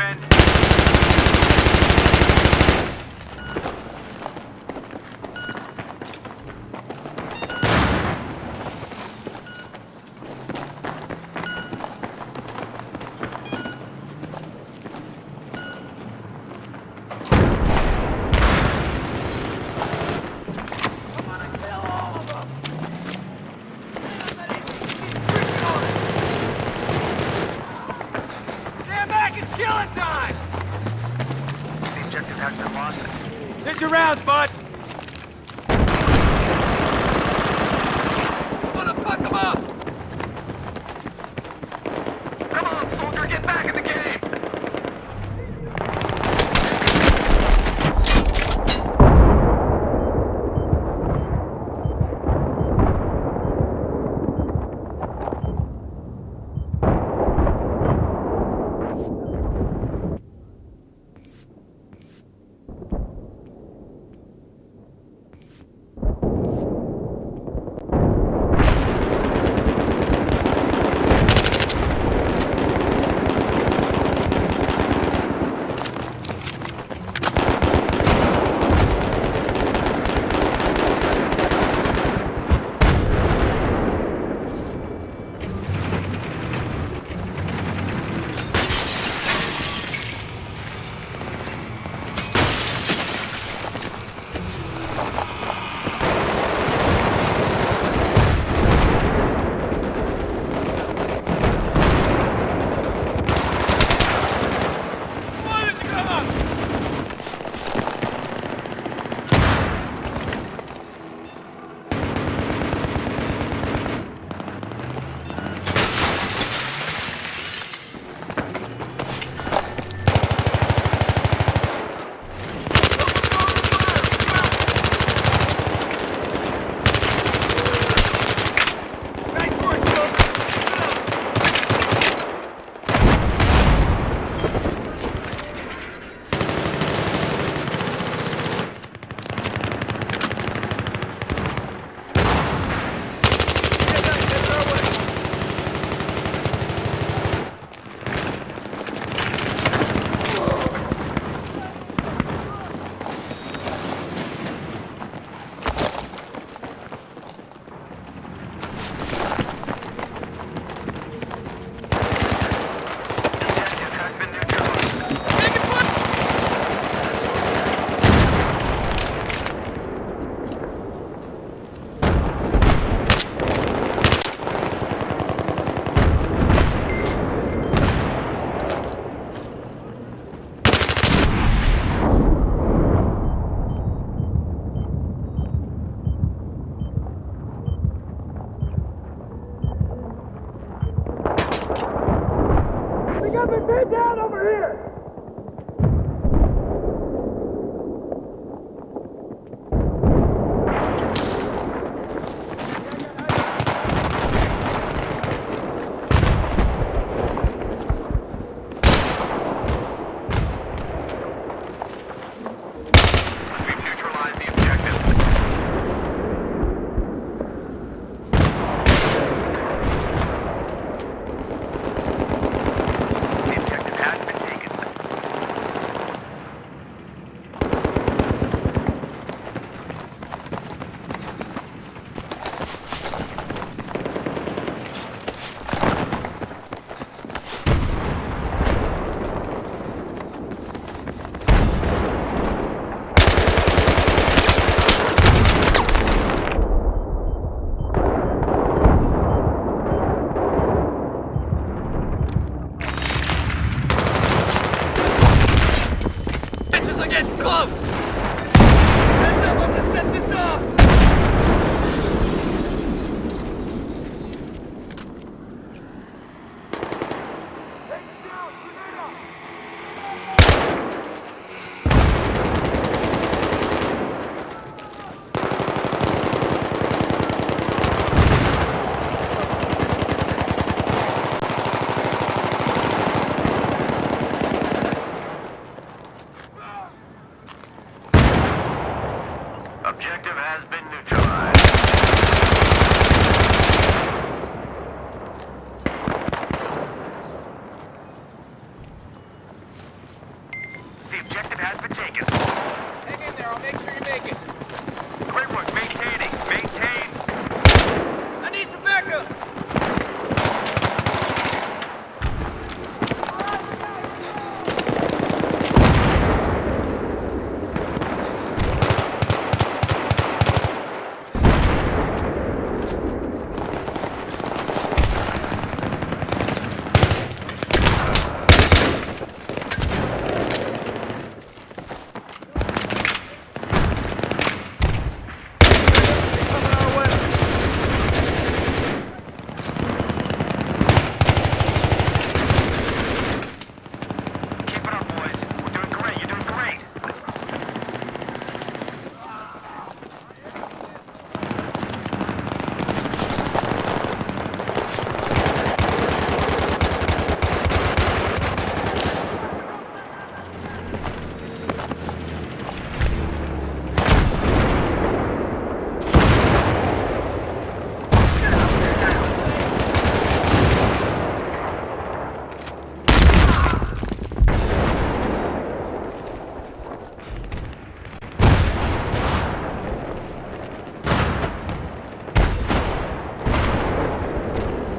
men. Ditch your rounds, bud! Wanna fuck them up! Come on, soldier, get back in the game! Get down over here! We've neutralized the objective. The objective has been taken. Bitches are getting close! Heads up, I'm just setting it off! Objective has been been taken. Hang in there. I'll make sure you make it. Great work. Maintaining. Maintain. I need some backup. Keep it up, boys. We're doing great. You're doing great.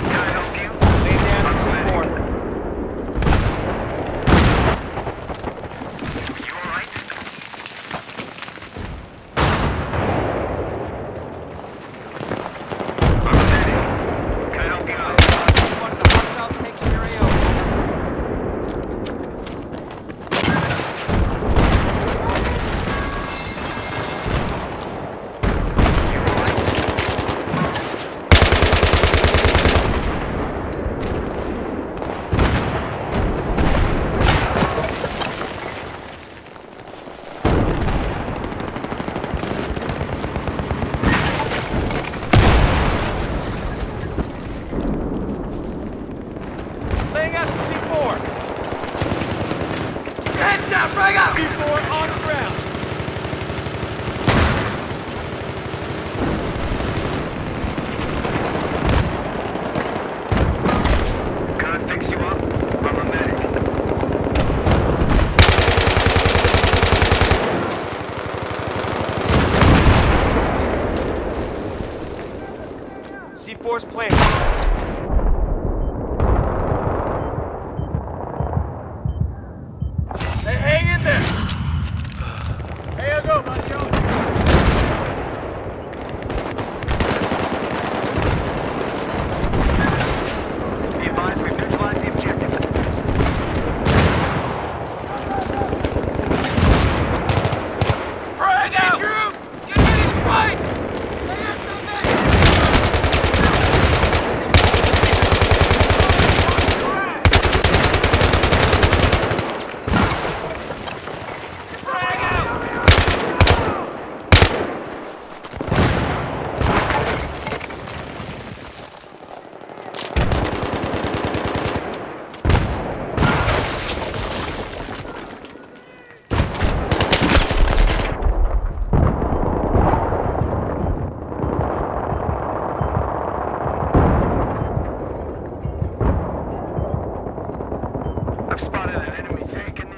Can I help you? Lay down to C4. You all right? I'm ready. Can I help you out? One of the hostile tanks in area over. You all right? Laying out to C4. Heads down. Frag out. C4 on the ground. Can I fix you up? I'm a medic. C4's planted. Hey, hang in there. Hey, I'll go, buddy. Go. Be advised, we've neutralized the objective. Frag out. Troops, get ready to fight. Lay out to the Frag out. I've spotted an enemy tank in